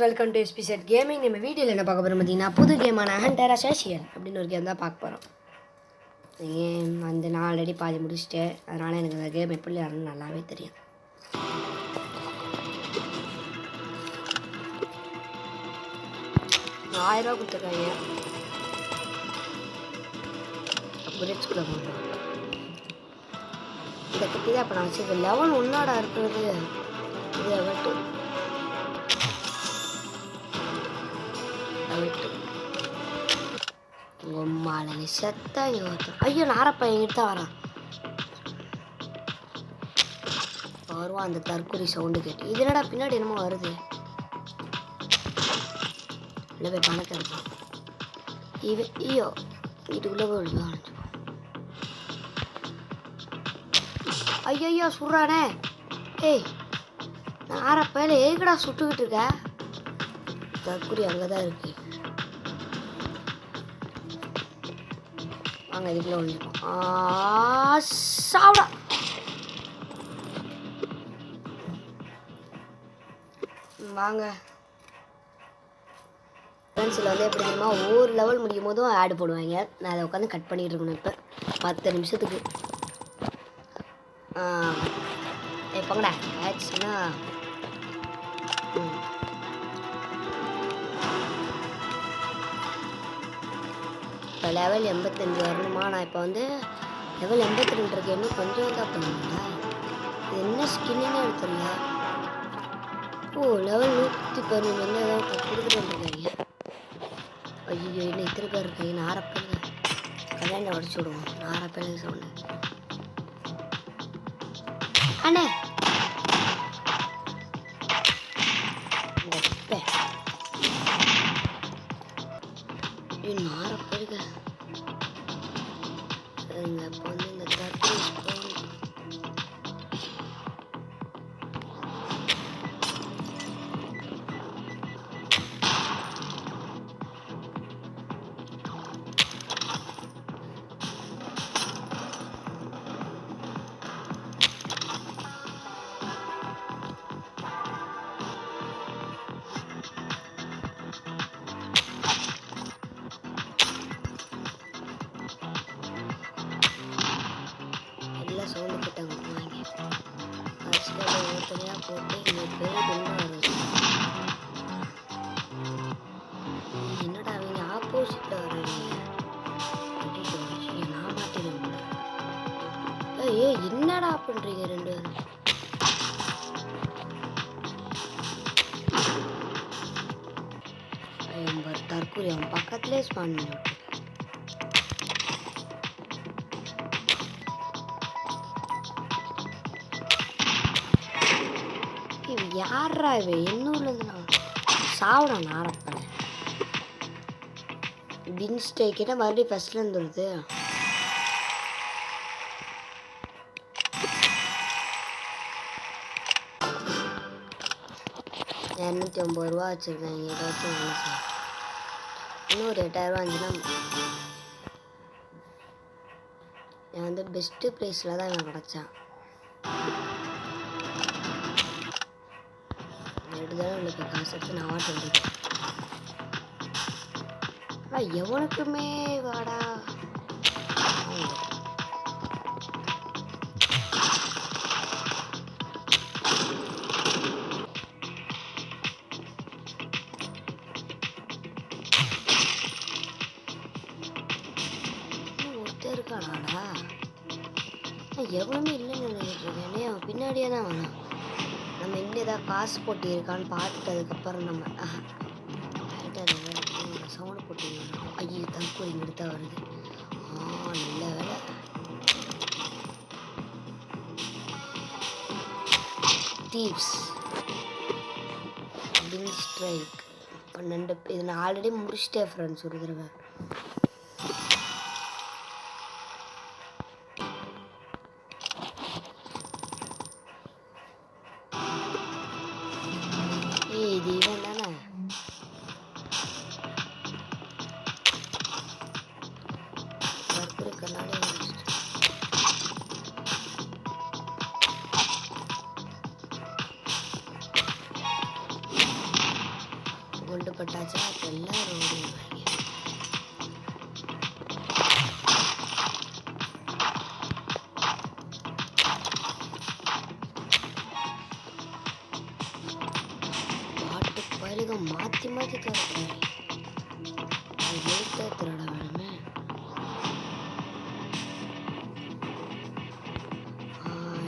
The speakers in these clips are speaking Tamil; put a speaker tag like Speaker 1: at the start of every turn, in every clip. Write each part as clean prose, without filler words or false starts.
Speaker 1: Welcome to எஸ்பிசெட் gaming. நம்ம வீடியோவில் என்ன பார்க்க போகிறோம் பார்த்தீங்கன்னா, புது கேமான ஹண்டர் அசோசியேட் அப்படின்னு ஒரு கேம் தான் பார்க்க போகிறோம். கேம் வந்து நான் ஆல்ரெடி பாதி முடிச்சுட்டேன், அதனால் எனக்கு அந்த கேம் எப்படி விளையாடணும்னு நல்லாவே தெரியும். ₹1000 கொடுத்துருக்காங்க. புரிச்சுக்குள்ள போகணும். இதை கட்டி தான் இப்போ நான் வச்சுருக்கேன். லெவல் ஒன்னாடா இருக்கிறது. இது எவட்டு உம்மாலே செத்தா ஒருத்தன். ஐயோ நாரப்பா எங்கிட்ட தான் வரான். வருவான் அந்த தற்கொலை சவுண்டு கேட்டு. இது என்னடா பின்னாடி என்னமோ வருது. இல்லை போய் பணத்தை எடுப்போம். ஐயோ வீட்டுக்குள்ளே போய் விழுவான். ஐயோ சுடுறானே. ஏய் நாரப்பையில ஏகடா சுட்டுக்கிட்டு இருக்க. தற்கொலை அங்கே தான் இருக்கு. வாங்க இதுக்குள்ள ஒழிஞ்சிப்போம். சாப்பிடா வாங்க ஃப்ரெண்ட்ஸில் வந்து எப்படி தெரியுமா, ஒவ்வொரு லெவல் முடியும் போதும் ஆடு போடுவாங்க. நான் அதை உட்காந்து கட் பண்ணிகிட்டு இருக்கணும். இப்போ 10 நிமிஷத்துக்கு எப்போங்கடா ஆச்சுன்னா இப்போ லெவல் 85 வரணுமா. நான் இப்போ வந்து லெவல் 82 இருக்கு. இன்னும் கொஞ்சம் தான் பண்ணுங்களா. இது என்ன ஸ்கின்னு எடுத்துடல. ஓ லெவல் 111 என்ன ஏதாவது கொடுத்துட்டு. ஐயோ என்ன இத்தனை பேர் இருக்காங்க. நாரப்பேங்க கல்யாணம் உடச்சு விடுவோம். நாரப்பேங்க சொன்னேன் அண்ணே. நாரப்பேங்க இப்போ வந்து இந்த சவுண்டு கிட்டாங்க வாங்கி ஒருத்தனையாக போட்டு இங்கே பேர் கொண்டு வரும். என்னடா அவங்க ஆப்போசிட்டில் வர்றாங்க. நான் மாட்டேன். ஏ என்னடா பண்ணுறீங்க ரெண்டு பேரும். தற்கொலை அவன் பக்கத்துலேயே ஸ்பான் பண்ணி விட்டு. யாரா இவ எண்ணூர்லேருந்து நான் சாப்பிடான் நாரப்பேன். வின் ஸ்டேக்கிட்ட மறுபடியும் ஃபஸ்ட்லேருந்து வருது. 250 ரூபா வச்சுருக்காங்க. ஏதாச்சும் இன்னும் ஒரு 8000 ரூபா இருந்துச்சுன்னா நான் வந்து பெஸ்ட்டு ப்ரைஸில் தான் எனக்கு கிடச்சான். உங்களுக்கு காசு எடுத்து நான் வாட்டு வந்துட்டேன். ஆனால் எவனுக்குமே வாடா ஒருத்தர் இருக்கானாடா. எவனுமே இல்லைன்னு நினைக்கிட்டு இருக்கேன். அவன் பின்னாடியே தான் வேணாம். நம்ம இங்கே ஏதாவது காசு போட்டி இருக்கான்னு பார்த்துட்டு அதுக்கப்புறம் நம்ம சவுண்டு போட்டி. ஐயோ தற்கொலை எடுத்தா வருது. நல்ல வேலை. Thieves win strike 12. இது நான் ஆல்ரெடி முடிச்சிட்டேன் ஃப்ரெண்ட்ஸ் ஒரு தடவை. இது இவன் தானே. கண்ணாடி திருட வேணுமே.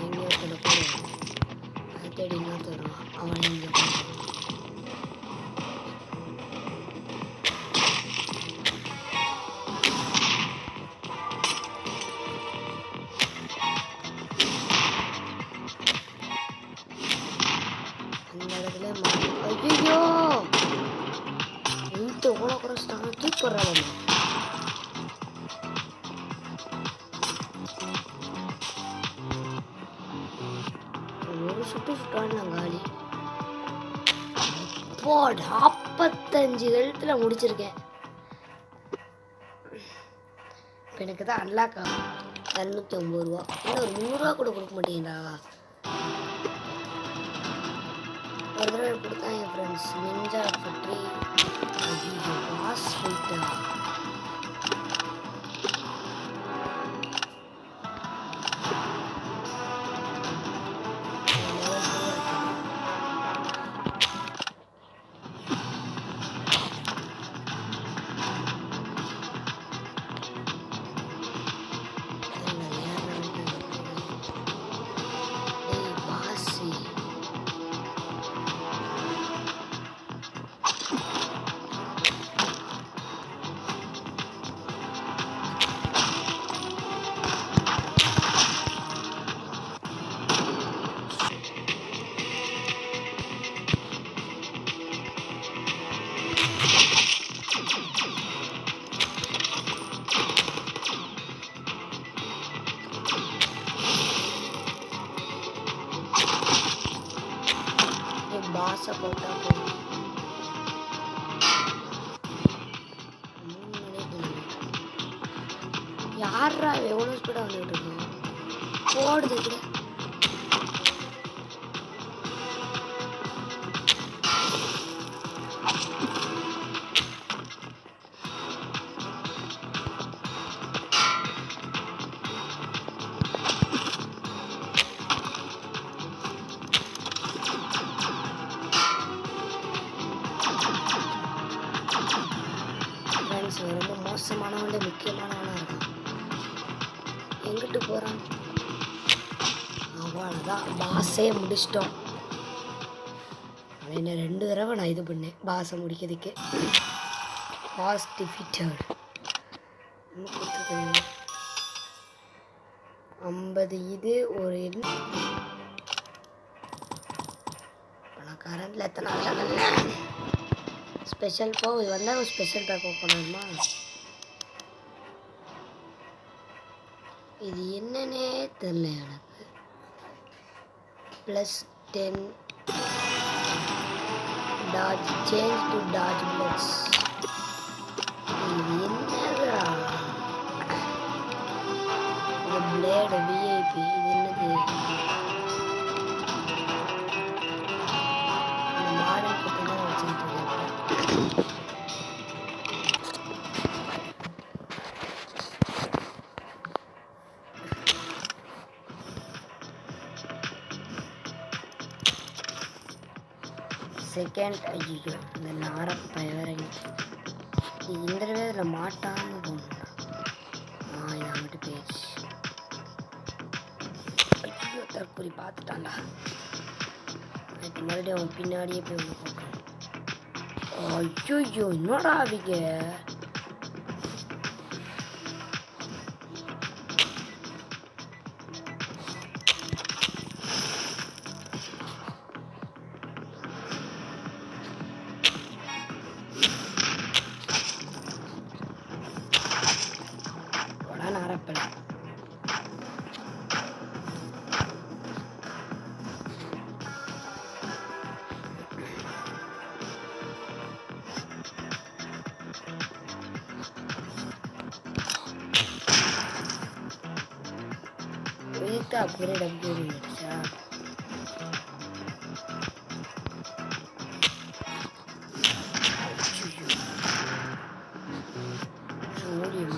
Speaker 1: எங்கேயோ ஒருத்தனை போடுவோம். அதை தேடி இன்னொருத்த வருவான். அவனை இங்கே போடுவோம். அந்த இடத்துல ஐயோ இழுத்து எவ்வளோ குறைச்சிட்டாங்க. தூக்கி போடுறாங்க. ஒரு சுட்டு சுட்டான்னு காலி. இப்போ 45 எழுத்துல முடிச்சிருக்கேன். இப்போ எனக்கு தான் அன்லாக் ஆகும் 250 ரூபா. இல்லை ஒரு 300 ரூபா கூட கொடுக்க மாட்டேங்கிறா. ஒரு தடவை கொடுத்தா என் ஃப்ரெண்ட்ஸ் நிஞ்சா பற்றி பாஸ் போயிட்டா. பாஸை போட்டா போதும். யாரா எவ்வளோ ஸ்பீடாக வந்துட்டு இருக்கோம். போடுது கூட. ரொம்ப மோசமானவன் முக்கியமானவனாக இருக்கான். எங்கிட்டு போகிறான். அவ்வளோதான் பாஸே முடிச்சிட்டோம். அவன் என்ன 2 தடவை நான் இது பண்ணேன் பாஸை முடிக்கிறதுக்கு. Pass defeated. 50 இது ஒரு பணக்காரன்ல எத்தனை ஸ்பெஷல் போ இது வந்தால் ஒரு ஸ்பெஷல் பேக் ஓப்பன் ஆகுமா. இது என்னன்னே தெரியல எனக்கு. +10 டாஜ் சேஞ்ச் டு டாஜ் பிளட்ஸ். இது என்னடா இந்த பிளேடு விஐபி. இது என்னது. இந்த மாடல் கிட்ட தான் வச்சுட்டு இருக்கேன். செகண்ட் ஐயோ இந்த நாரப்பயவரைங்க இந்த தடவை இதில் மாட்டாமல் போகணும்டா. இதை மட்டும் போயிடுச்சு. ஐயோ தற்கொலை பார்த்துட்டான்டா. இப்போ மறுபடியும் அவன் பின்னாடியே போய் ஒன்று பார்க்குறான். ஐயோ என்னடா அவங்க. நாரப்பல upgrade ஆயிடுச்சா. ஓடிடு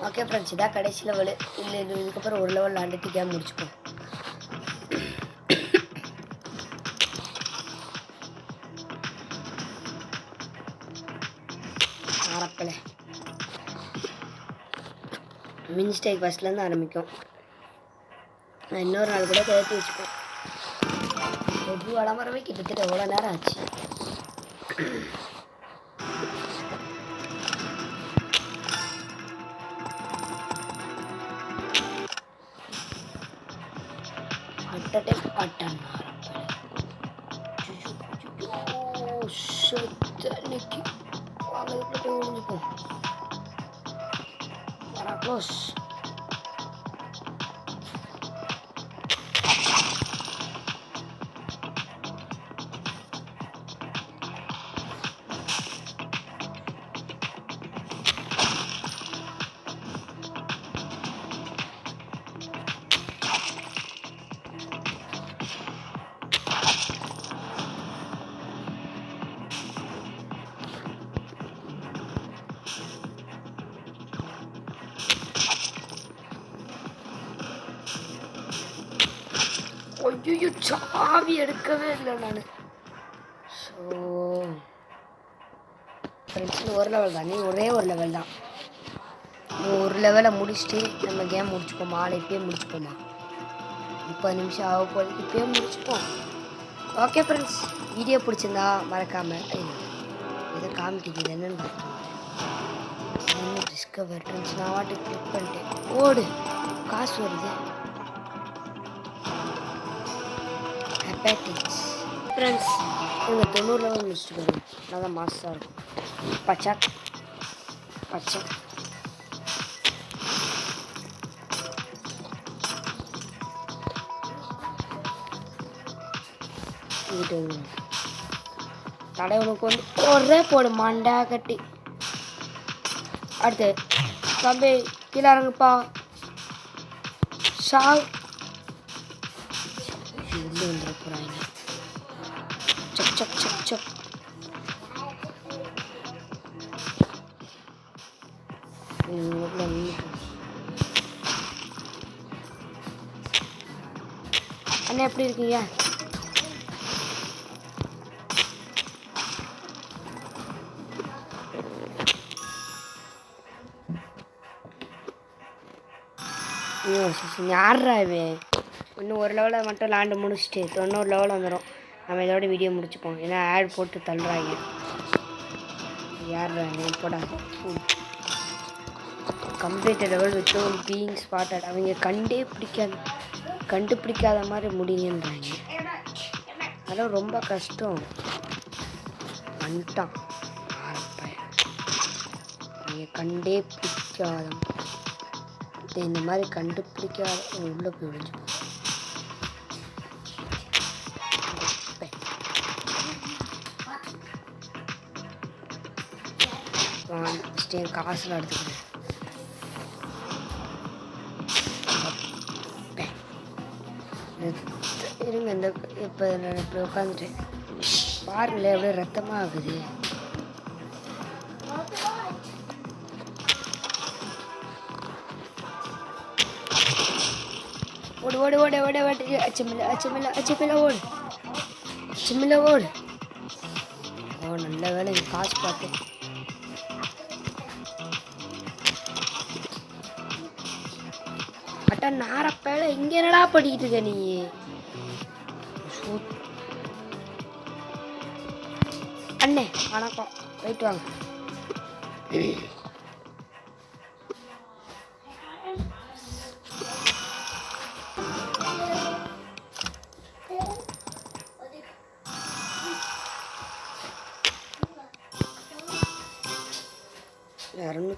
Speaker 1: ஓகே ஃப்ரெண்ட்ஸ், இதான் கடைசி லெவலு. இல்லை இதுக்கப்புறம் ஒரு லெவல் விளாண்டுட்டு கேம் முடிச்சுப்போம். ஆரப்பலை மின்ஸ்டேக் ஃபஸ்ட்லேருந்து ஆரம்பிக்கும். நான் இன்னொரு நாள் கூட கயற்றி வச்சுப்பேன். எப்படி வளமரவே கிட்டத்தட்ட எவ்வளோ நேரம் ஆச்சு. க்ளோஸ். ஐயோ, சாவி எடுக்கவே இல்லை நான். ஸோ ஃப்ரெண்ட்ஸ், ஒரு லெவல் தான், ஒரே ஒரு லெவல் தான். ஒரு லெவலை முடிச்சுட்டு நம்ம கேம் முடிச்சுப்போமா? இப்பயே முடிச்சுப்போமா? 30 நிமிஷம் ஆக போது, இப்பயே முடிச்சுப்போம். ஓகே ஃப்ரெண்ட்ஸ், வீடியோ பிடிச்சிருந்தா மறக்காமல் எதை காமிக்குது என்னன்னு பார்த்துக்கோங்க. டிஸ்கவர் ஃப்ரெண்ட்ஸ், நான் வாட்டுக்கு கிளிக் பண்ணிட்டேன். ஓடு, காசு வருது. பேக்கேஜ் ஃப்ரெண்ட்ஸ், இவங்க 90 லெவல் முடிச்சுட்டு போயிடும். நல்லா மாசாக இருக்கும். பச்சை பச்சை வீட்டு தடவனுக்கு வந்து ஒரே போடு மண்டா கட்டி. அடுத்து தம்பி கீழே இறங்குப்பா. ஷாக் உள்ளே வந்துட போகிறாங்க. சக் சக் சக் சக். அண்ணா எப்படி இருக்கீங்க? யாராவே இன்னும் ஒரு லெவலில் மட்டும் லேண்டு முடிச்சுட்டு 90 லெவல் வந்துடும். நம்ம இதோட வீடியோ முடிச்சுப்போம். ஏன்னா ஆட் போட்டு தள்ளுறாங்க. யார் போடா completed level with being spotted. அவங்க கண்டுபிடிக்காத மாதிரி முடியுன்றாங்க. அதெல்லாம் ரொம்ப கஷ்டம். வந்துட்டான் நீங்கள் கண்டே பிடிக்காத இந்த மாதிரி கண்டுபிடிக்காத உள்ளே போய் விழிஞ்சு காசுலாம் எடுத்துக்கிறேன். இருங்க, இந்த இப்போ நான் இப்படி உட்காந்துட்டேன். பாருங்களேன் எவ்வளோ ரத்தமாக ஆகுது. ஓடு ஓடு ஓடு ஓடு ஓடு. அச்சமில்ல அச்சமில்ல அச்சமில்ல ஓடு. அச்சமில்ல ஓடு. ஓ நல்ல வேலை காசு பார்த்து. அட்டா நாரப்பேல இங்கே என்னடா படிக்கிட்டு இருக்க நீ? அண்ணே வணக்கம், போயிட்டு வாங்க.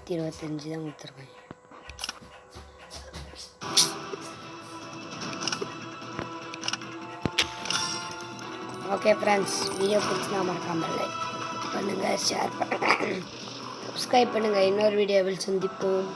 Speaker 1: $225 தான் கொடுத்துருக்காங்க. ஓகே ஃப்ரெண்ட்ஸ், வீடியோ பிடிச்சினா மறக்காமல் லைக் பண்ணுங்கள், ஷேர் பண்ணுங்கள், சப்ஸ்கிரைப் பண்ணுங்கள். இன்னொரு வீடியோவில் சந்திப்போம்.